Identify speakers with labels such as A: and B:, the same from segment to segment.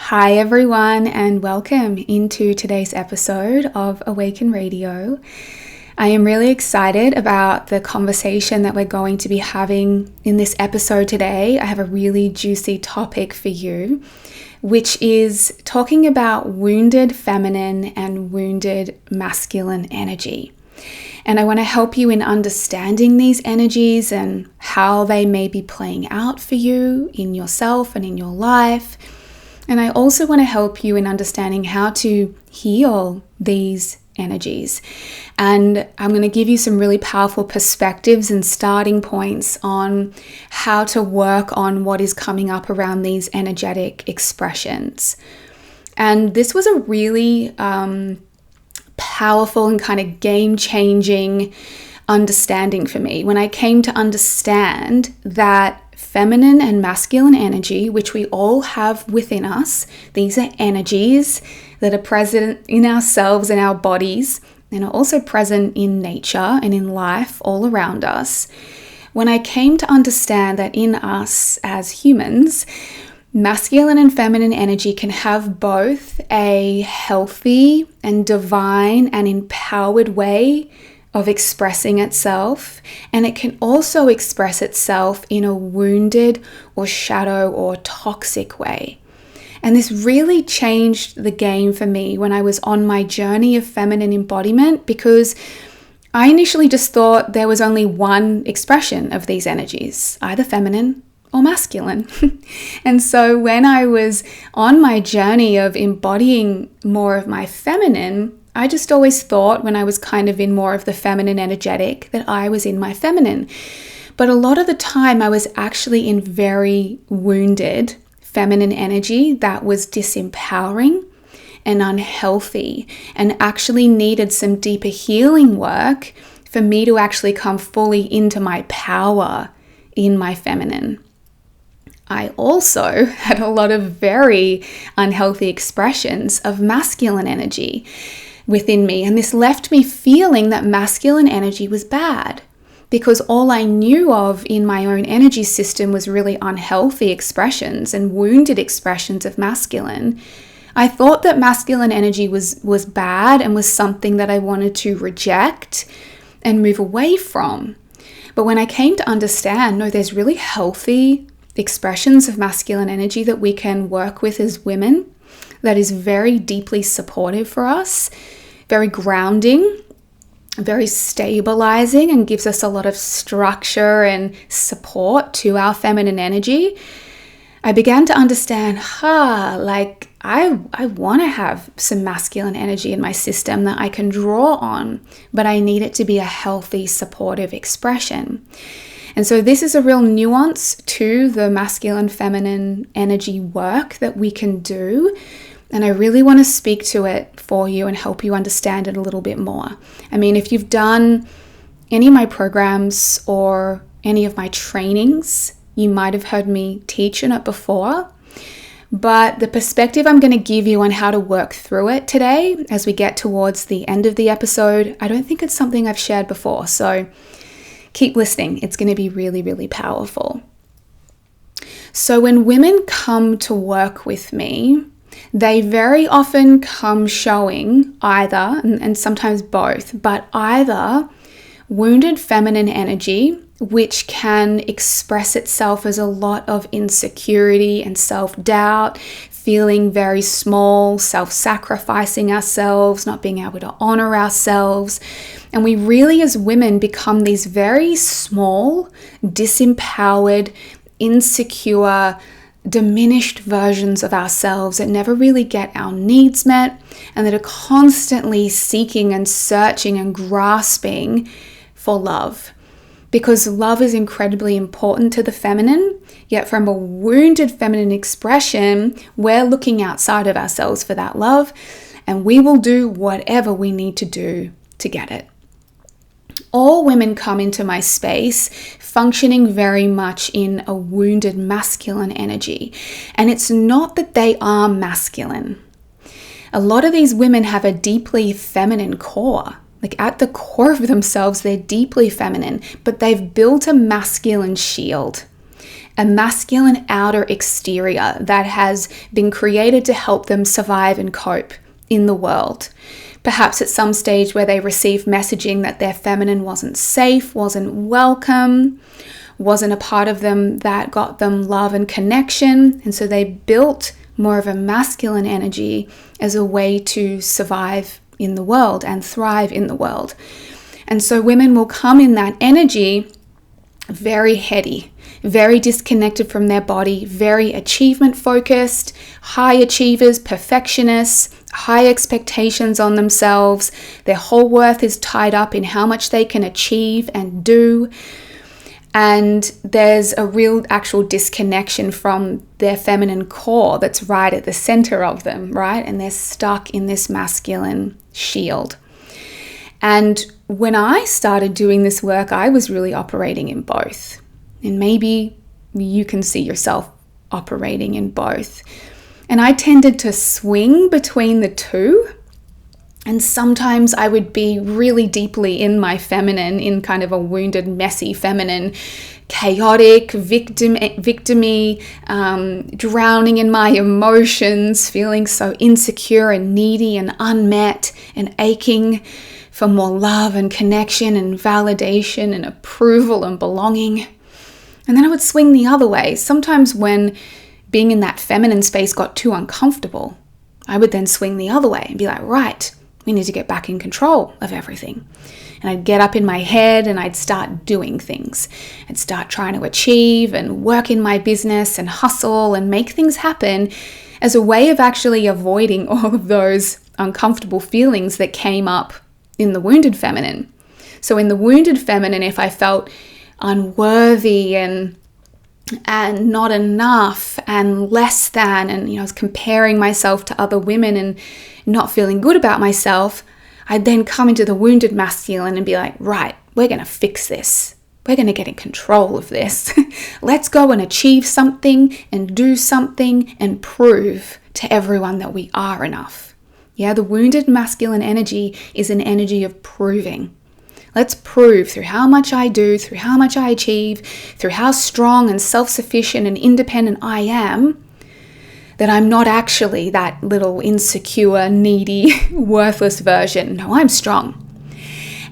A: Hi everyone, and welcome into today's episode of Awaken Radio. I am really excited about the conversation that we're going to be having in this episode today. I have a really juicy topic for you, which is talking about wounded feminine and wounded masculine energy. And I want to help you in understanding these energies and how they may be playing out for you in yourself and in your life. And I also want to help you in understanding how to heal these energies. And I'm going to give you some really powerful perspectives and starting points on how to work on what is coming up around these energetic expressions. And this was a really powerful and kind of game-changing understanding for me when I came to understand that feminine and masculine energy, which we all have within us, these are energies that are present in ourselves and our bodies and are also present in nature and in life all around us. When I came to understand that in us as humans, masculine and feminine energy can have both a healthy and divine and empowered way of expressing itself, and it can also express itself in a wounded or shadow or toxic way. And this really changed the game for me when I was on my journey of feminine embodiment, because I initially just thought there was only one expression of these energies, either feminine or masculine. And so when I was on my journey of embodying more of my feminine, I just always thought when I was kind of in more of the feminine energetic that I was in my feminine. But a lot of the time I was actually in very wounded feminine energy that was disempowering and unhealthy and actually needed some deeper healing work for me to actually come fully into my power in my feminine. I also had a lot of very unhealthy expressions of masculine energy within me, and this left me feeling that masculine energy was bad because all I knew of in my own energy system was really unhealthy expressions and wounded expressions of masculine. I thought that masculine energy was bad and was something that I wanted to reject and move away from. But when I came to understand, no, there's really healthy expressions of masculine energy that we can work with as women that is very deeply supportive for us, very grounding, very stabilizing, and gives us a lot of structure and support to our feminine energy. I began to understand, I want to have some masculine energy in my system that I can draw on, but I need it to be a healthy, supportive expression. And so this is a real nuance to the masculine feminine energy work that we can do. And I really want to speak to it for you and help you understand it a little bit more. I mean, if you've done any of my programs or any of my trainings, you might have heard me teach on it before. But the perspective I'm going to give you on how to work through it today, as we get towards the end of the episode, I don't think it's something I've shared before. So keep listening. It's going to be really, really powerful. So when women come to work with me, they very often come showing either, and sometimes both, but either wounded feminine energy, which can express itself as a lot of insecurity and self-doubt, feeling very small, self-sacrificing ourselves, not being able to honor ourselves. And we really, as women, become these very small, disempowered, insecure, diminished versions of ourselves that never really get our needs met and that are constantly seeking and searching and grasping for love. Because love is incredibly important to the feminine, yet from a wounded feminine expression, we're looking outside of ourselves for that love, and we will do whatever we need to do to get it. All women come into my space functioning very much in a wounded masculine energy. And it's not that they are masculine. A lot of these women have a deeply feminine core. Like at the core of themselves, they're deeply feminine, but they've built a masculine shield. a masculine outer exterior that has been created to help them survive and cope in the world. Perhaps at some stage where they received messaging that their feminine wasn't safe, wasn't welcome, wasn't a part of them that got them love and connection. And so they built more of a masculine energy as a way to survive in the world and thrive in the world. And so women will come in that energy very heady, very disconnected from their body, very achievement focused, high achievers, perfectionists, high expectations on themselves. Their whole worth is tied up in how much they can achieve and do. And there's a real actual disconnection from their feminine core that's right at the center of them, right? And they're stuck in this masculine shield. And when I started doing this work, I was really operating in both. And maybe you can see yourself operating in both. And I tended to swing between the two. And sometimes I would be really deeply in my feminine, in kind of a wounded, messy feminine, chaotic, victim-y, drowning in my emotions, feeling so insecure and needy and unmet and aching for more love and connection and validation and approval and belonging. And then I would swing the other way. Sometimes when being in that feminine space got too uncomfortable, I would then swing the other way and be like, right, we need to get back in control of everything. And I'd get up in my head and I'd start doing things. I'd start trying to achieve and work in my business and hustle and make things happen as a way of actually avoiding all of those uncomfortable feelings that came up in the wounded feminine. So in the wounded feminine, if I felt unworthy and not enough and less than, and I was comparing myself to other women and not feeling good about myself, I'd then come into the wounded masculine and be like, right, we're going to fix this. We're going to get in control of this. Let's go and achieve something and do something and prove to everyone that we are enough. Yeah, the wounded masculine energy is an energy of proving. Let's prove through how much I do, through how much I achieve, through how strong and self-sufficient and independent I am, that I'm not actually that little insecure, needy, worthless version. No, I'm strong.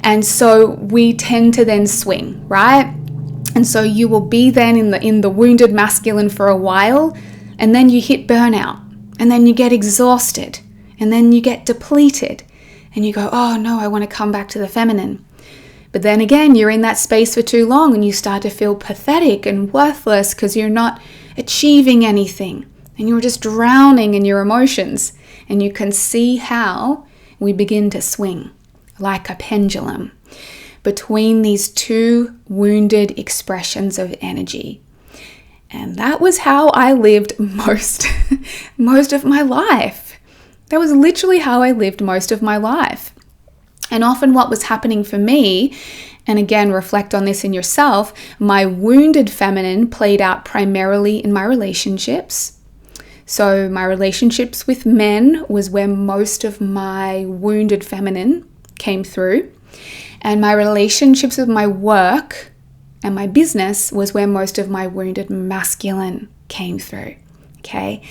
A: And so we tend to then swing, right? And so you will be then in the wounded masculine for a while, and then you hit burnout, and then you get exhausted, and then you get depleted, and you go, oh no, I want to come back to the feminine. But then again, you're in that space for too long and you start to feel pathetic and worthless because you're not achieving anything and you're just drowning in your emotions. And you can see how we begin to swing like a pendulum between these two wounded expressions of energy. And that was how I lived most of my life. That was literally how I lived most of my life. And often what was happening for me, and again, reflect on this in yourself, my wounded feminine played out primarily in my relationships. So my relationships with men was where most of my wounded feminine came through. And my relationships with my work and my business was where most of my wounded masculine came through. Okay?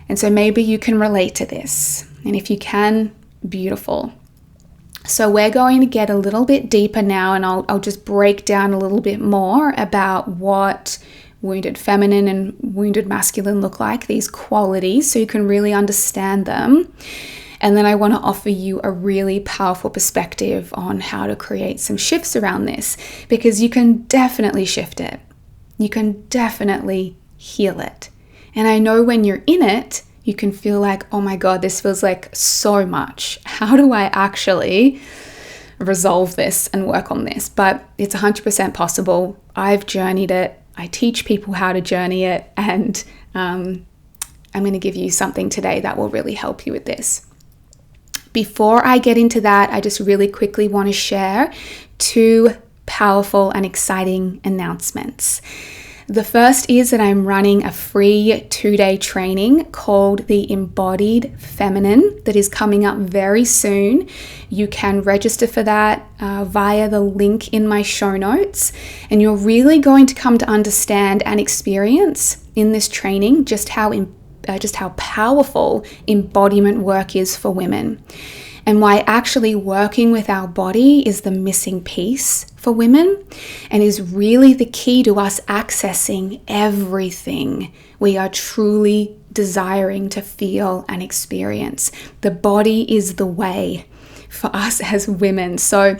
A: And so maybe you can relate to this. And if you can, beautiful. So we're going to get a little bit deeper now, and I'll just break down a little bit more about what wounded feminine and wounded masculine look like, these qualities, so you can really understand them. And then I want to offer you a really powerful perspective on how to create some shifts around this, because you can definitely shift it. You can definitely heal it. And I know when you're in it, you can feel like, oh my God, this feels like so much. How do I actually resolve this and work on this? But it's 100% possible. I've journeyed it. I teach people how to journey it. And I'm going to give you something today that will really help you with this. Before I get into that, I just really quickly want to share 2 powerful and exciting announcements. The first is that I'm running a free 2-day training called the Embodied Feminine that is coming up very soon. You can register for that via the link in my show notes, and you're really going to come to understand and experience in this training just how powerful embodiment work is for women, and why actually working with our body is the missing piece for women and is really the key to us accessing everything we are truly desiring to feel and experience. The body is the way for us as women. So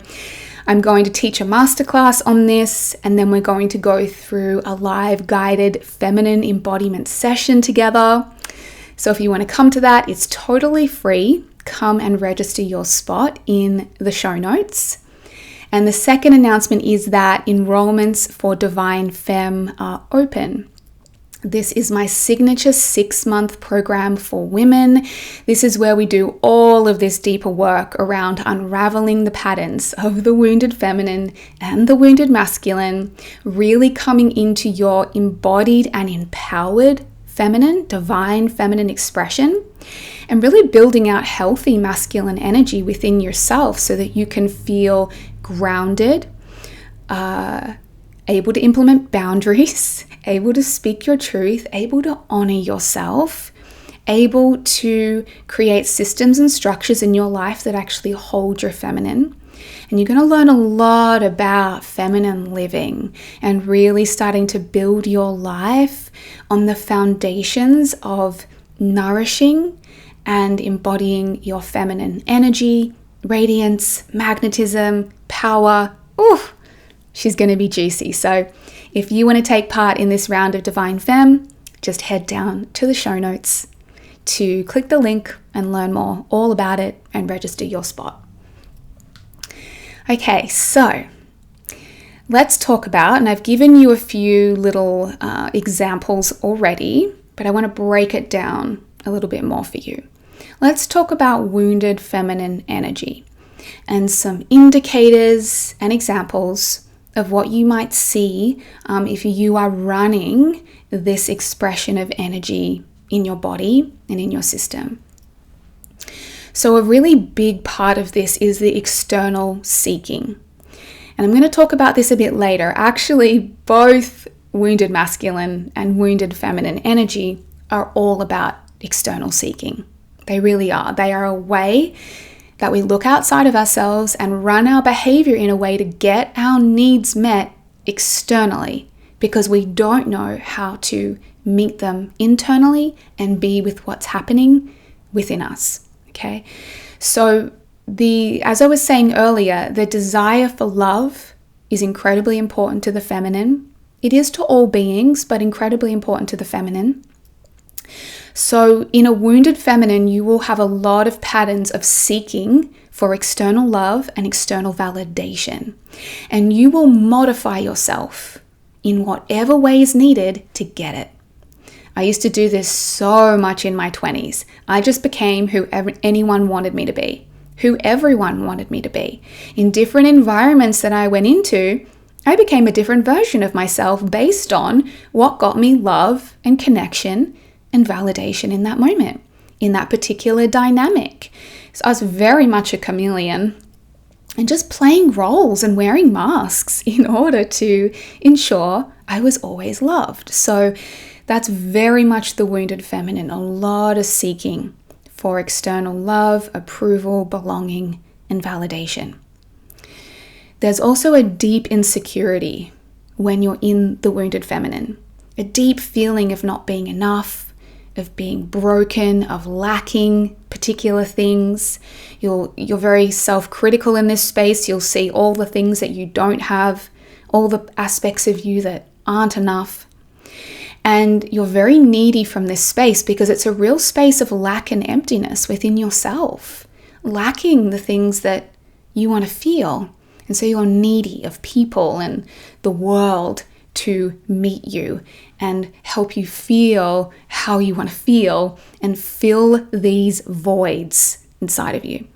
A: I'm going to teach a masterclass on this, and then we're going to go through a live guided feminine embodiment session together. So if you want to come to that, it's totally free. Come and register your spot in the show notes. And the second announcement is that enrollments for Divine Femme are open. This is my signature 6-month program for women. This is where we do all of this deeper work around unraveling the patterns of the wounded feminine and the wounded masculine, really coming into your embodied and empowered feminine, divine feminine expression, and really building out healthy masculine energy within yourself so that you can feel grounded, able to implement boundaries, able to speak your truth, able to honor yourself, able to create systems and structures in your life that actually hold your feminine. And you're going to learn a lot about feminine living and really starting to build your life on the foundations of nourishing and embodying your feminine energy, radiance, magnetism, power. Ooh, she's going to be juicy. So if you want to take part in this round of Divine Femme, just head down to the show notes to click the link and learn more all about it and register your spot. Okay, so let's talk about, and I've given you a few little examples already, but I want to break it down a little bit more for you. Let's talk about wounded feminine energy and some indicators and examples of what you might see if you are running this expression of energy in your body and in your system. So a really big part of this is the external seeking. And I'm going to talk about this a bit later. Actually, both wounded masculine and wounded feminine energy are all about external seeking. They really are. They are a way that we look outside of ourselves and run our behavior in a way to get our needs met externally because we don't know how to meet them internally and be with what's happening within us. Okay? So as I was saying earlier, the desire for love is incredibly important to the feminine. It is to all beings, but incredibly important to the feminine. So in a wounded feminine, you will have a lot of patterns of seeking for external love and external validation. And you will modify yourself in whatever way is needed to get it. I used to do this so much in my 20s. I just became who anyone wanted me to be, who everyone wanted me to be. In different environments that I went into, I became a different version of myself based on what got me love and connection and validation in that moment, in that particular dynamic. So I was very much a chameleon and just playing roles and wearing masks in order to ensure I was always loved. So that's very much the wounded feminine, a lot of seeking for external love, approval, belonging, and validation. There's also a deep insecurity when you're in the wounded feminine, a deep feeling of not being enough, of being broken, of lacking particular things. You're very self-critical in this space. You'll see all the things that you don't have, all the aspects of you that aren't enough. And you're very needy from this space because it's a real space of lack and emptiness within yourself, lacking the things that you want to feel. And so you're needy of people and the world to meet you and help you feel how you want to feel and fill these voids inside of you.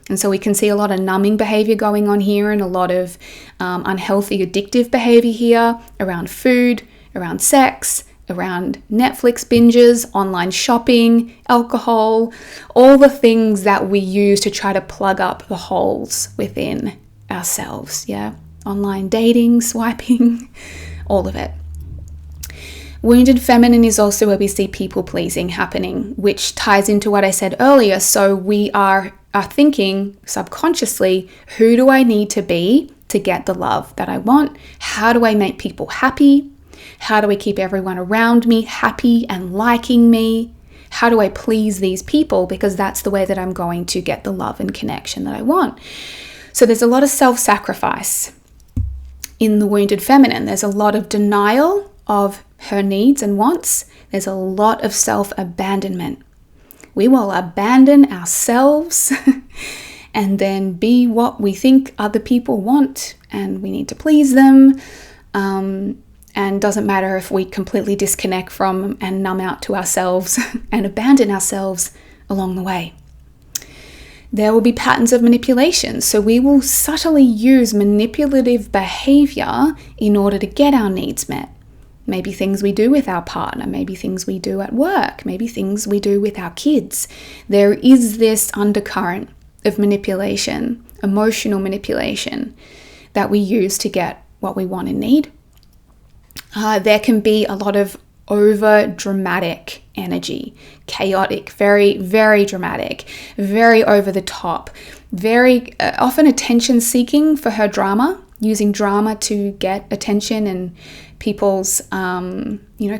A: And so we can see a lot of numbing behavior going on here and a lot of unhealthy addictive behavior here around food, around sex, around Netflix binges, online shopping, alcohol, all the things that we use to try to plug up the holes within ourselves, yeah? Online dating, swiping, all of it. Wounded feminine is also where we see people pleasing happening, which ties into what I said earlier. So we are thinking subconsciously, who do I need to be to get the love that I want? How do I make people happy? How do I keep everyone around me happy and liking me? How do I please these people? Because that's the way that I'm going to get the love and connection that I want. So there's a lot of self-sacrifice in the wounded feminine. There's a lot of denial of her needs and wants. There's a lot of self-abandonment. We will abandon ourselves and then be what we think other people want, and we need to please them. And doesn't matter if we completely disconnect from and numb out to ourselves and abandon ourselves along the way. There will be patterns of manipulation. So we will subtly use manipulative behavior in order to get our needs met. Maybe things we do with our partner, maybe things we do at work, maybe things we do with our kids. There is this undercurrent of manipulation, emotional manipulation, that we use to get what we want and need. There can be a lot of over dramatic energy, chaotic, very, very dramatic, very over the top, very often attention seeking for her drama, using drama to get attention and people's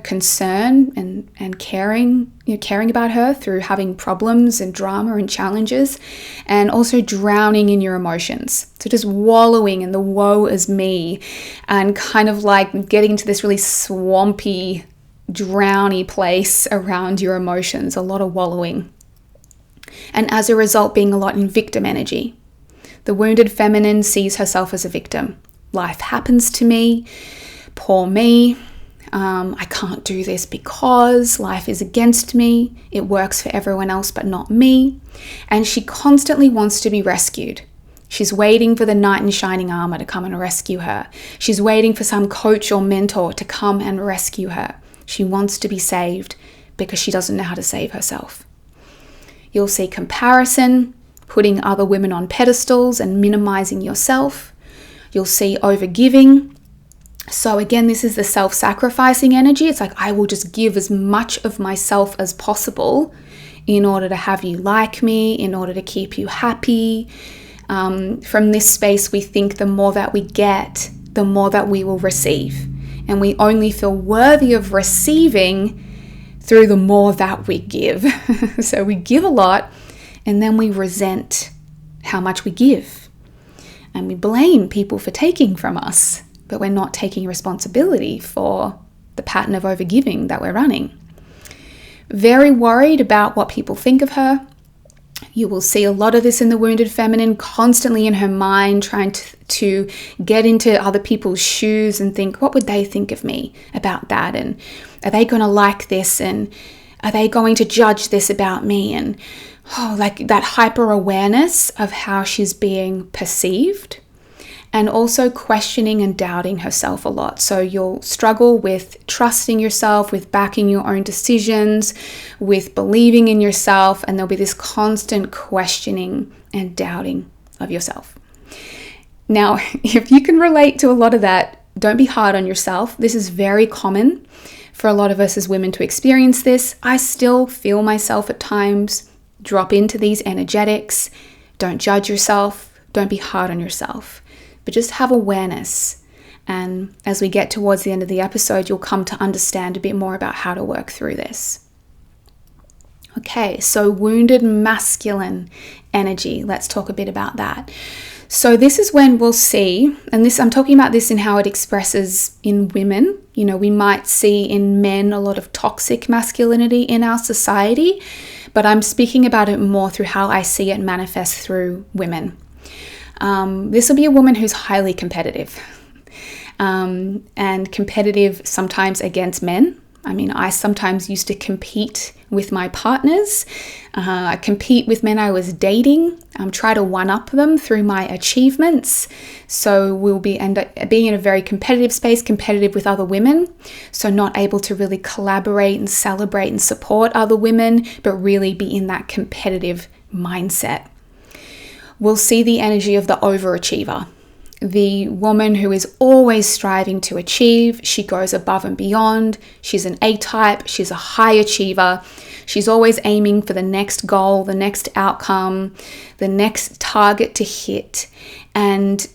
A: concern and caring about her through having problems and drama and challenges, and also drowning in your emotions. So just wallowing in the woe is me and kind of like getting into this really swampy, drowny place around your emotions, a lot of wallowing. And as a result, being a lot in victim energy. The wounded feminine sees herself as a victim. Life happens to me. Poor me. I can't do this because life is against me. It works for everyone else but not me. And she constantly wants to be rescued. She's waiting for the knight in shining armor to come and rescue her. She's waiting for some coach or mentor to come and rescue her. She wants to be saved because she doesn't know how to save herself. You'll see comparison, putting other women on pedestals and minimizing yourself. You'll see overgiving. So again, this is the self-sacrificing energy. It's like, I will just give as much of myself as possible in order to have you like me, in order to keep you happy. From this space, we think the more that we get, the more that we will receive. And we only feel worthy of receiving through the more that we give. So we give a lot, and then we resent how much we give. And we blame people for taking from us, but we're not taking responsibility for the pattern of overgiving that we're running. Very worried about what people think of her. You will see a lot of this in the wounded feminine, constantly in her mind, trying to get into other people's shoes and think, what would they think of me about that? And are they going to like this? And are they going to judge this about me? And like that hyper awareness of how she's being perceived, and also questioning and doubting herself a lot. So you'll struggle with trusting yourself, with backing your own decisions, with believing in yourself, and there'll be this constant questioning and doubting of yourself. Now, if you can relate to a lot of that, don't be hard on yourself. This is very common for a lot of us as women to experience this. I still feel myself at times drop into these energetics. Don't judge yourself. Don't be hard on yourself. But just have awareness. And as we get towards the end of the episode, you'll come to understand a bit more about how to work through this. Okay, so wounded masculine energy. Let's talk a bit about that. So this is when we'll see, and this I'm talking about this in how it expresses in women. You know, we might see in men a lot of toxic masculinity in our society, but I'm speaking about it more through how I see it manifest through women. This will be a woman who's highly competitive, and competitive sometimes against men, I mean, I sometimes used to compete with my partners. I compete with men I was dating, try to one-up them through my achievements. So we'll end up being in a very competitive space, competitive with other women. So not able to really collaborate and celebrate and support other women, but really be in that competitive mindset. We'll see the energy of the overachiever. The woman who is always striving to achieve. She goes above and beyond. She's an A-type. She's a high achiever. She's always aiming for the next goal, the next outcome, the next target to hit. And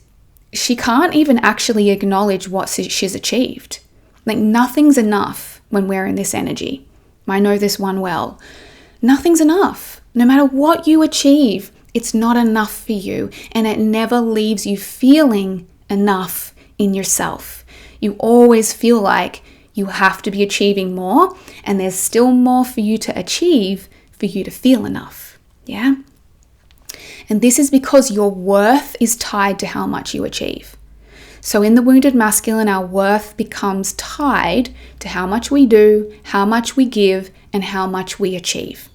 A: she can't even actually acknowledge what she's achieved. Like, nothing's enough when we're in this energy. I know this one well. Nothing's enough. No matter what you achieve, it's not enough for you, and it never leaves you feeling enough in yourself. You always feel like you have to be achieving more, and there's still more for you to achieve for you to feel enough. Yeah? And this is because your worth is tied to how much you achieve. So in the wounded masculine, our worth becomes tied to how much we do, how much we give, and how much we achieve.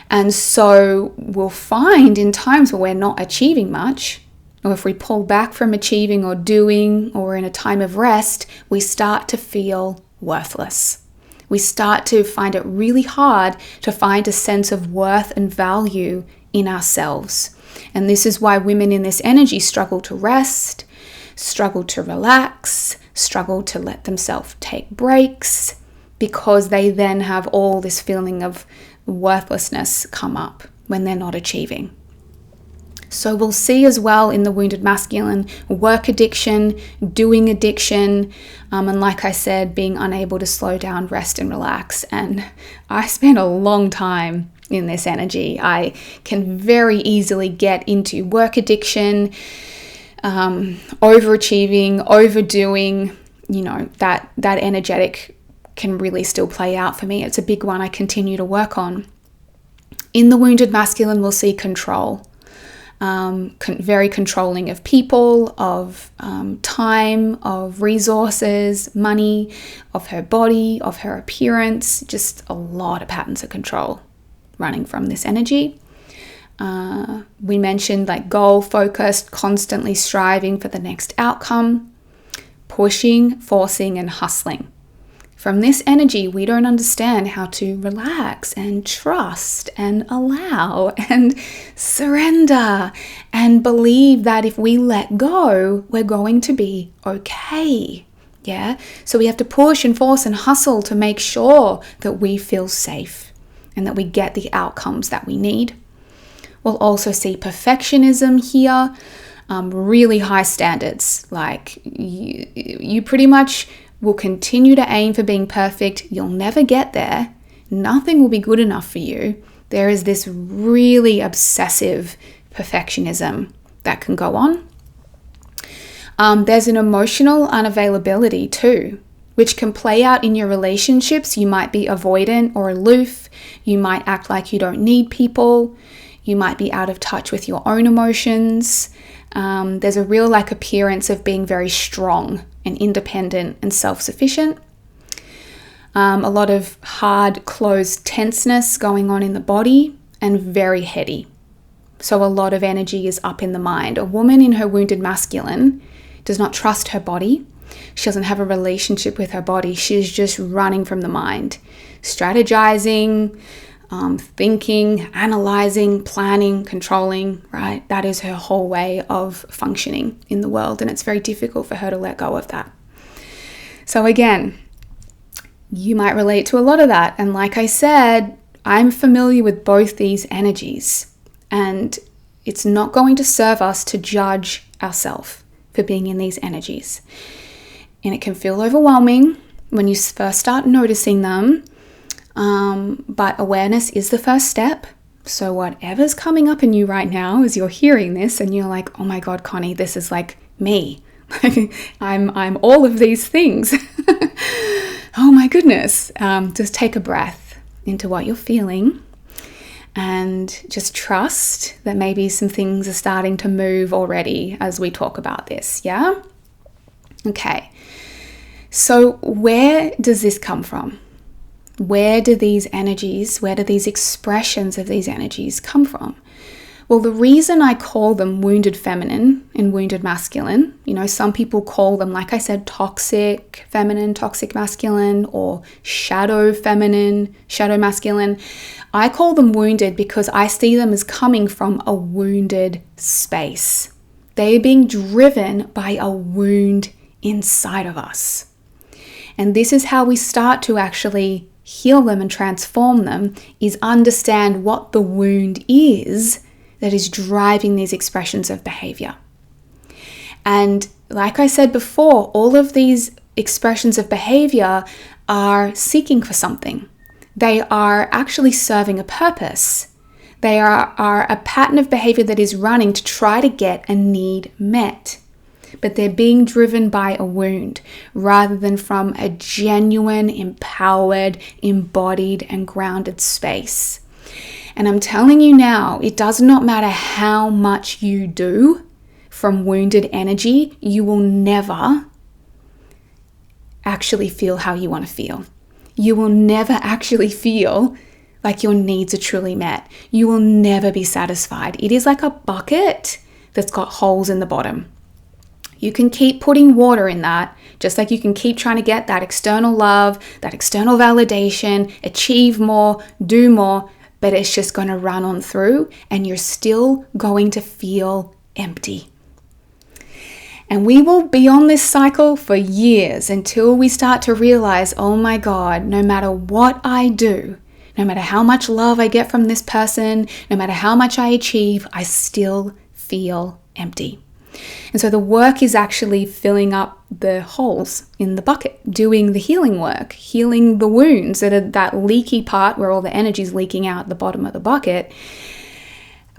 A: And so we'll find in times where we're not achieving much, or if we pull back from achieving or doing, or in a time of rest, we start to feel worthless. We start to find it really hard to find a sense of worth and value in ourselves. And this is why women in this energy struggle to rest, struggle to relax, struggle to let themselves take breaks, because they then have all this feeling of worthlessness come up when they're not achieving. So we'll see as well in the wounded masculine work addiction, doing addiction, and like I said, being unable to slow down, rest and relax. And I spent a long time in this energy. I can very easily get into work addiction, overachieving, overdoing, that energetic can really still play out for me. It's a big one I continue to work on. In the wounded masculine, we'll see control. Very controlling of people, of time, of resources, money, of her body, of her appearance. Just a lot of patterns of control running from this energy. We mentioned like goal focused, constantly striving for the next outcome, pushing, forcing, and hustling. From this energy, we don't understand how to relax and trust and allow and surrender and believe that if we let go, we're going to be okay. Yeah. So we have to push and force and hustle to make sure that we feel safe and that we get the outcomes that we need. We'll also see perfectionism here, really high standards. Like you pretty much will continue to aim for being perfect. You'll never get there. Nothing will be good enough for you. There is this really obsessive perfectionism that can go on. There's an emotional unavailability too, which can play out in your relationships. You might be avoidant or aloof. You might act like you don't need people. You might be out of touch with your own emotions. There's a real appearance of being very strong and independent and self-sufficient. A lot of hard, closed tenseness going on in the body and very heady. So a lot of energy is up in the mind. A woman in her wounded masculine does not trust her body. She doesn't have a relationship with her body. She's just running from the mind, strategizing, thinking, analyzing, planning, controlling, right? That is her whole way of functioning in the world, and it's very difficult for her to let go of that. So again, you might relate to a lot of that. And like I said, I'm familiar with both these energies, and it's not going to serve us to judge ourselves for being in these energies. And it can feel overwhelming when you first start noticing them. But awareness is the first step. So whatever's coming up in you right now as you're hearing this and you're like, oh my God, Connie, this is like me. I'm all of these things. Oh my goodness. Just take a breath into what you're feeling and just trust that maybe some things are starting to move already as we talk about this. Yeah? Okay. So where does this come from? Where do these energies, where do these expressions of these energies come from? Well, the reason I call them wounded feminine and wounded masculine, some people call them, like I said, toxic feminine, toxic masculine, or shadow feminine, shadow masculine. I call them wounded because I see them as coming from a wounded space. They're being driven by a wound inside of us. And this is how we start to actually heal them and transform them, is understand what the wound is that is driving these expressions of behavior. And like I said before, all of these expressions of behavior are seeking for something. They are actually serving a purpose. They are a pattern of behavior that is running to try to get a need met. But they're being driven by a wound rather than from a genuine, empowered, embodied, and grounded space. And I'm telling you now, it does not matter how much you do from wounded energy, you will never actually feel how you want to feel. You will never actually feel like your needs are truly met. You will never be satisfied. It is like a bucket that's got holes in the bottom. You can keep putting water in that, just like you can keep trying to get that external love, that external validation, achieve more, do more, but it's just going to run on through and you're still going to feel empty. And we will be on this cycle for years until we start to realize, oh my God, no matter what I do, no matter how much love I get from this person, no matter how much I achieve, I still feel empty. And so the work is actually filling up the holes in the bucket, doing the healing work, healing the wounds that are that leaky part where all the energy is leaking out the bottom of the bucket,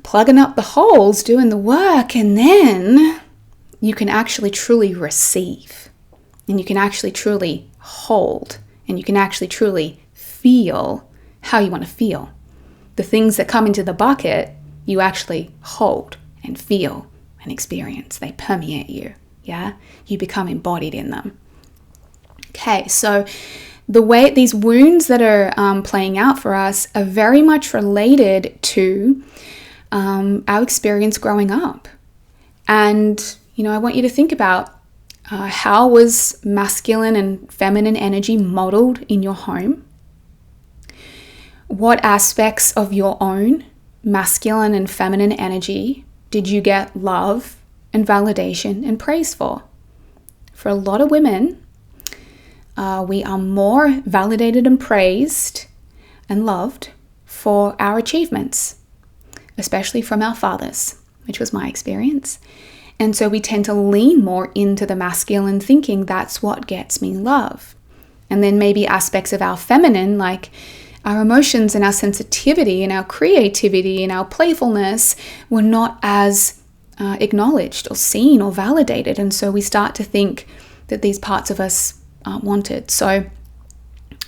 A: plugging up the holes, doing the work, and then you can actually truly receive, and you can actually truly hold, and you can actually truly feel how you want to feel. The things that come into the bucket, you actually hold and feel and experience. They permeate you. Yeah, you become embodied in them. Okay, so the way these wounds that are playing out for us are very much related to our experience growing up. And, I want you to think about how was masculine and feminine energy modeled in your home? What aspects of your own masculine and feminine energy did you get love and validation and praise for? For a lot of women, we are more validated and praised and loved for our achievements, especially from our fathers, which was my experience. And so we tend to lean more into the masculine, thinking that's what gets me love. And then maybe aspects of our feminine, like our emotions and our sensitivity and our creativity and our playfulness, were not as acknowledged or seen or validated. And so we start to think that these parts of us aren't wanted. So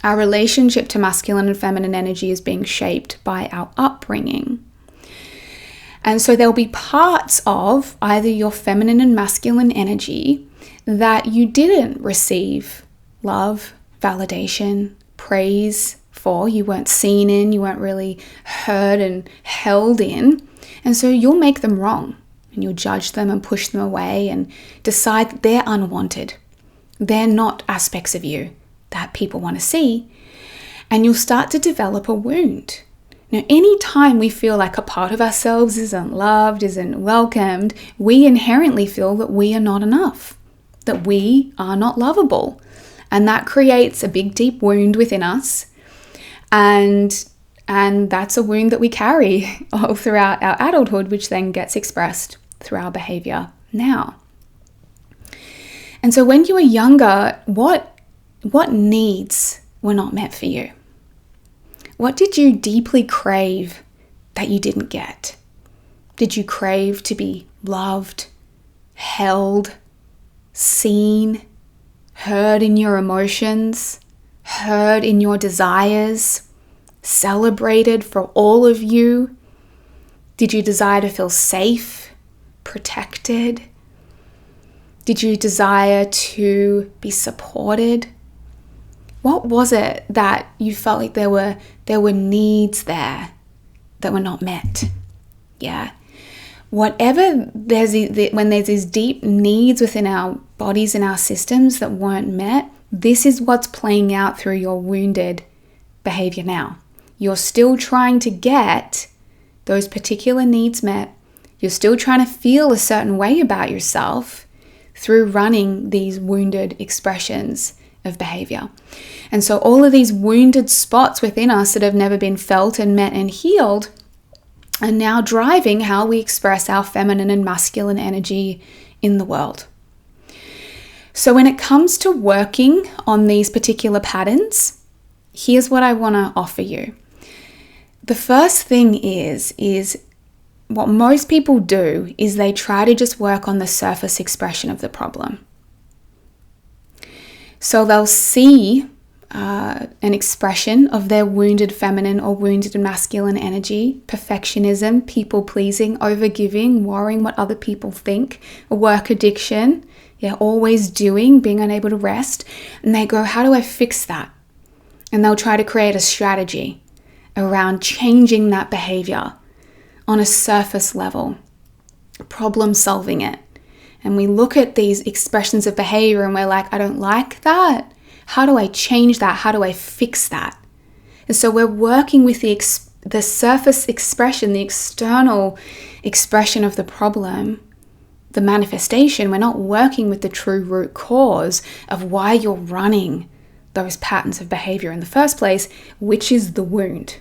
A: our relationship to masculine and feminine energy is being shaped by our upbringing. And so there'll be parts of either your feminine and masculine energy that you didn't receive love, validation, praise for. You weren't seen in, you weren't really heard and held in. And so you'll make them wrong and you'll judge them and push them away and decide that they're unwanted. They're not aspects of you that people want to see. And you'll start to develop a wound. Now, anytime we feel like a part of ourselves isn't loved, isn't welcomed, we inherently feel that we are not enough, that we are not lovable. And that creates a big, deep wound within us. And that's a wound that we carry all throughout our adulthood, which then gets expressed through our behavior now. And so when you were younger, what needs were not met for you? What did you deeply crave that you didn't get? Did you crave to be loved, held, seen, heard in your emotions, heard in your desires, celebrated for all of you? Did you desire to feel safe, protected? Did you desire to be supported? What was it that you felt like there were needs there that were not met? Yeah. Whatever when there's these deep needs within our bodies and our systems that weren't met, this is what's playing out through your wounded behavior now. You're still trying to get those particular needs met. You're still trying to feel a certain way about yourself through running these wounded expressions of behavior. And so all of these wounded spots within us that have never been felt and met and healed are now driving how we express our feminine and masculine energy in the world. So when it comes to working on these particular patterns, here's what I want to offer you. The first thing is what most people do is they try to just work on the surface expression of the problem. So they'll see an expression of their wounded feminine or wounded masculine energy, perfectionism, people-pleasing, overgiving, worrying what other people think, a work addiction, always doing, being unable to rest. And they go, how do I fix that? And they'll try to create a strategy around changing that behavior on a surface level, problem solving it. And we look at these expressions of behavior and we're like, I don't like that. How do I change that? How do I fix that? And so we're working with the surface expression, the external expression of the problem, the manifestation. We're not working with the true root cause of why you're running those patterns of behavior in the first place, which is the wound.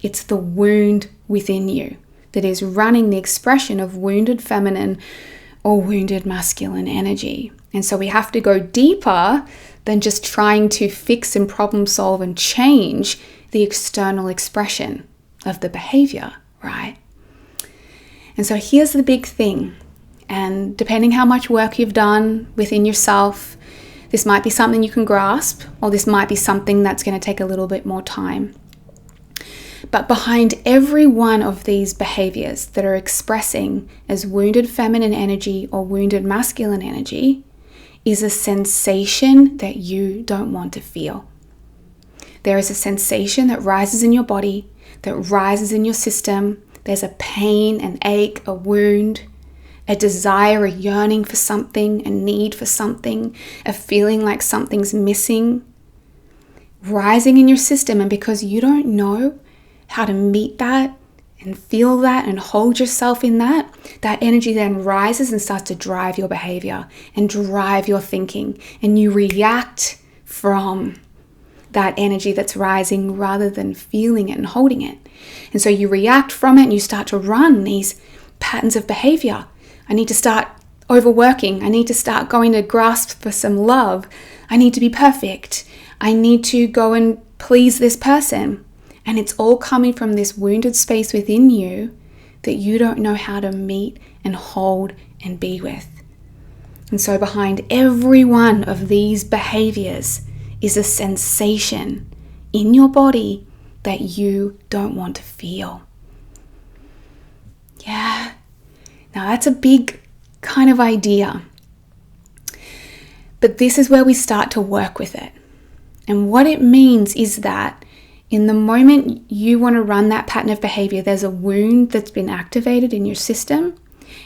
A: It's the wound within you that is running the expression of wounded feminine or wounded masculine energy. And so we have to go deeper than just trying to fix and problem solve and change the external expression of the behavior, right? And so here's the big thing. And depending how much work you've done within yourself, this might be something you can grasp, or this might be something that's going to take a little bit more time. But behind every one of these behaviors that are expressing as wounded feminine energy or wounded masculine energy is a sensation that you don't want to feel. There is a sensation that rises in your body, that rises in your system. There's a pain, an ache, a wound, a desire, a yearning for something, a need for something, a feeling like something's missing, rising in your system. And because you don't know how to meet that and feel that and hold yourself in that, that energy then rises and starts to drive your behavior and drive your thinking. And you react from that energy that's rising rather than feeling it and holding it. And so you react from it and you start to run these patterns of behavior. I need to start overworking. I need to start going to grasp for some love. I need to be perfect. I need to go and please this person. And it's all coming from this wounded space within you that you don't know how to meet and hold and be with. And so behind every one of these behaviors is a sensation in your body that you don't want to feel. Yeah. Now that's a big kind of idea. But this is where we start to work with it. And what it means is that in the moment you want to run that pattern of behavior, there's a wound that's been activated in your system.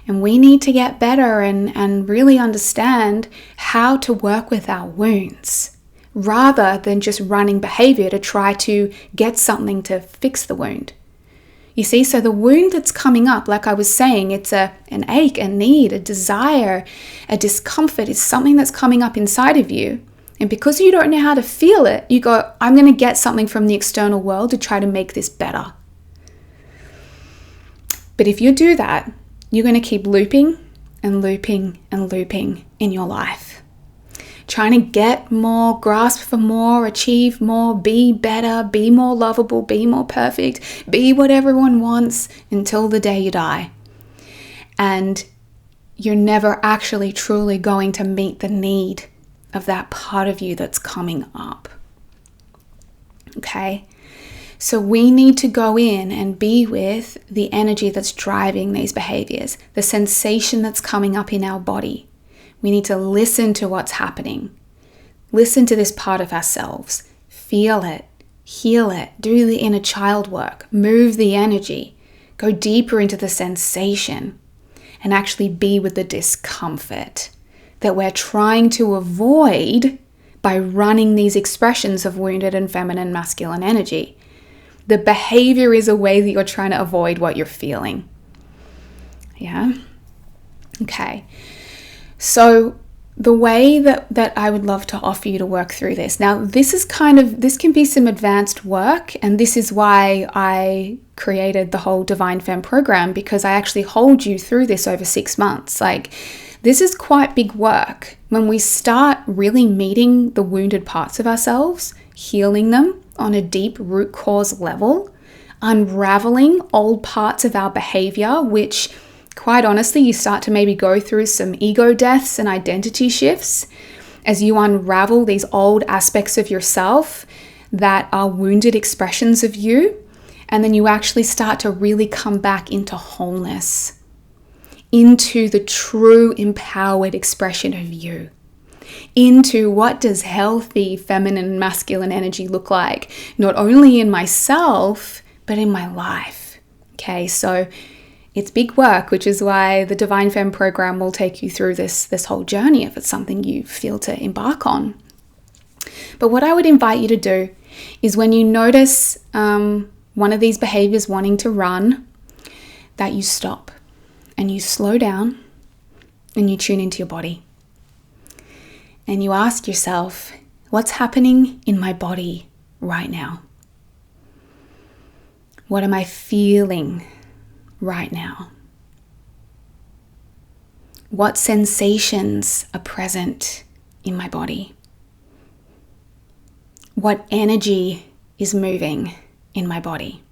A: And we need to get better and really understand how to work with our wounds rather than just running behavior to try to get something to fix the wound. You see, so the wound that's coming up, like I was saying, it's an ache, a need, a desire, a discomfort is something that's coming up inside of you. And because you don't know how to feel it, you go, I'm going to get something from the external world to try to make this better. But if you do that, you're going to keep looping and looping and looping in your life. Trying to get more, grasp for more, achieve more, be better, be more lovable, be more perfect, be what everyone wants until the day you die. And you're never actually truly going to meet the need of that part of you that's coming up. Okay? So we need to go in and be with the energy that's driving these behaviors, the sensation that's coming up in our body. We need to listen to what's happening. Listen to this part of ourselves. Feel it. Heal it. Do the inner child work. Move the energy. Go deeper into the sensation and actually be with the discomfort that we're trying to avoid by running these expressions of wounded and feminine masculine energy. The behavior is a way that you're trying to avoid what you're feeling. Yeah? Okay. So the way that I would love to offer you to work through this. Now, this can be some advanced work, and this is why I created the whole Divine Femme program, because I actually hold you through this over 6 months. Like, this is quite big work. When we start really meeting the wounded parts of ourselves, healing them on a deep root cause level, unraveling old parts of our behavior, which quite honestly, you start to maybe go through some ego deaths and identity shifts as you unravel these old aspects of yourself that are wounded expressions of you. And then you actually start to really come back into wholeness, into the true empowered expression of you, into what does healthy feminine and masculine energy look like, not only in myself, but in my life. Okay, so it's big work, which is why the Divine Femme program will take you through this whole journey if it's something you feel to embark on. But what I would invite you to do is when you notice one of these behaviors wanting to run, that you stop and you slow down and you tune into your body. And you ask yourself, what's happening in my body right now? What am I feeling right now? What sensations are present in my body? What energy is moving in my body?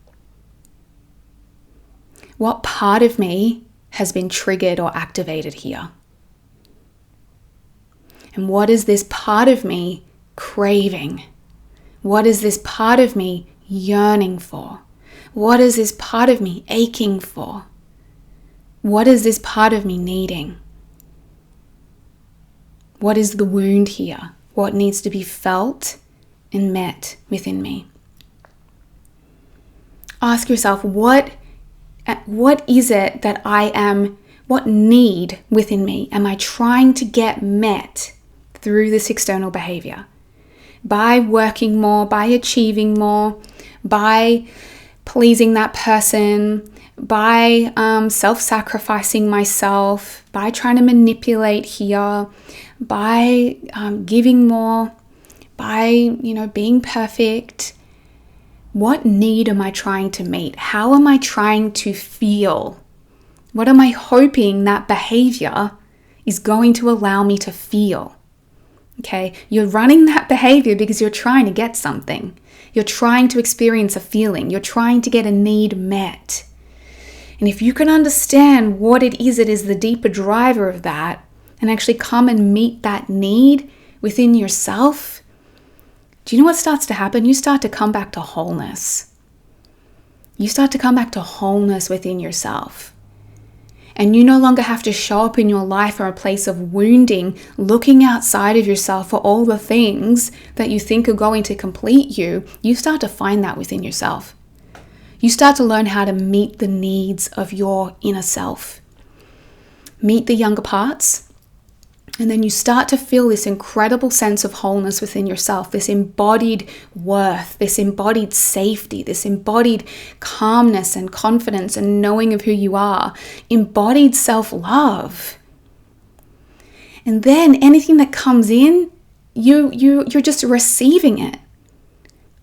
A: What part of me has been triggered or activated here? And what is this part of me craving? What is this part of me yearning for? What is this part of me aching for? What is this part of me needing? What is the wound here? What needs to be felt and met within me? Ask yourself, what is it that what need within me am I trying to get met through this external behavior? By working more, by achieving more, by pleasing that person, by self-sacrificing myself, by trying to manipulate here, by giving more, by being perfect. What need am I trying to meet? How am I trying to feel? What am I hoping that behavior is going to allow me to feel? Okay, you're running that behavior because you're trying to get something. You're trying to experience a feeling. You're trying to get a need met. And if you can understand what it is the deeper driver of that, and actually come and meet that need within yourself, do you know what starts to happen? You start to come back to wholeness. You start to come back to wholeness within yourself. And you no longer have to show up in your life from a place of wounding, looking outside of yourself for all the things that you think are going to complete you. You start to find that within yourself. You start to learn how to meet the needs of your inner self. Meet the younger parts. And then you start to feel this incredible sense of wholeness within yourself, this embodied worth, this embodied safety, this embodied calmness and confidence and knowing of who you are, embodied self-love. And then anything that comes in, you're just receiving it.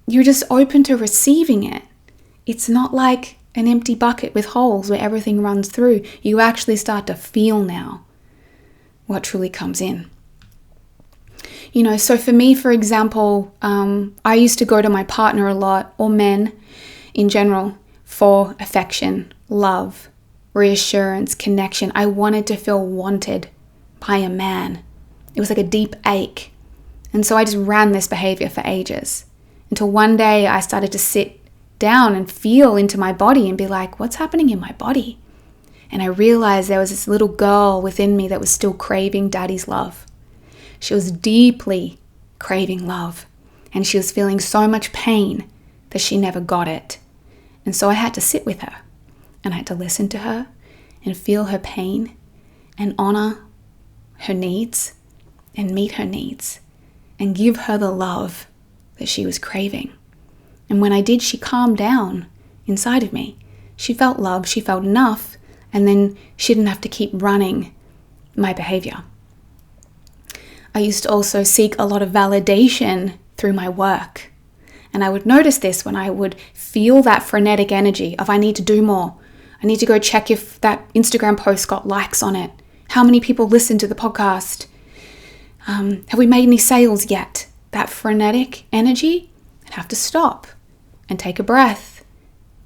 A: You're just open to receiving it. It's not like an empty bucket with holes where everything runs through. You actually start to feel now what truly comes in. So for me, for example, I used to go to my partner a lot, or men in general, for affection, love, reassurance, connection. I wanted to feel wanted by a man. It was like a deep ache. And so I just ran this behavior for ages, until one day I started to sit down and feel into my body and be like, what's happening in my body? And I realized there was this little girl within me that was still craving daddy's love. She was deeply craving love, and she was feeling so much pain that she never got it. And so I had to sit with her, and I had to listen to her and feel her pain and honor her needs and meet her needs and give her the love that she was craving. And when I did, she calmed down inside of me. She felt love, she felt enough, and then she didn't have to keep running my behavior. I used to also seek a lot of validation through my work. And I would notice this when I would feel that frenetic energy of I need to do more. I need to go check if that Instagram post got likes on it. How many people listened to the podcast? Have we made any sales yet? That frenetic energy, I'd have to stop and take a breath.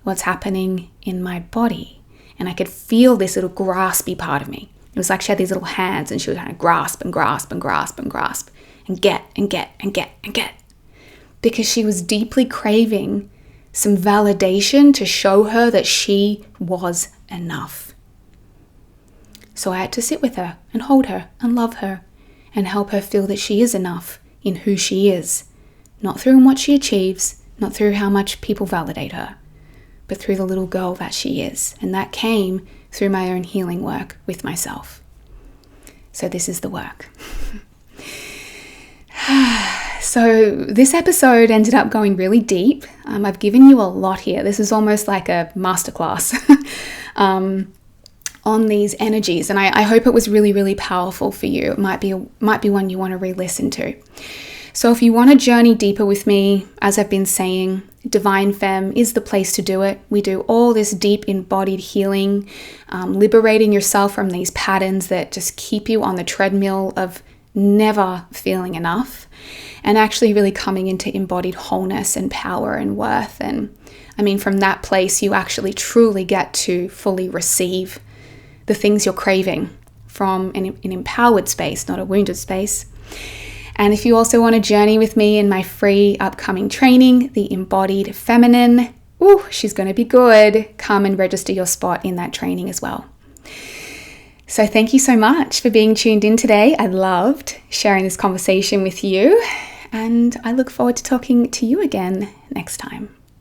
A: What's happening in my body? And I could feel this little graspy part of me. It was like she had these little hands and she would kind of grasp and grasp and grasp and grasp and get and get and get and get. Because she was deeply craving some validation to show her that she was enough. So I had to sit with her and hold her and love her and help her feel that she is enough in who she is. Not through what she achieves, not through how much people validate her, but through the little girl that she is. And that came through my own healing work with myself. So this is the work. So this episode ended up going really deep. I've given you a lot here. This is almost like a masterclass on these energies. And I hope it was really, really powerful for you. It might be one you want to re-listen to. So if you want to journey deeper with me, as I've been saying, Divine Femme is the place to do it. We do all this deep embodied healing, liberating yourself from these patterns that just keep you on the treadmill of never feeling enough, and actually really coming into embodied wholeness and power and worth. And I mean, from that place, you actually truly get to fully receive the things you're craving from an empowered space, not a wounded space. And if you also want to journey with me in my free upcoming training, the Embodied Feminine, she's going to be good. Come and register your spot in that training as well. So thank you so much for being tuned in today. I loved sharing this conversation with you, and I look forward to talking to you again next time.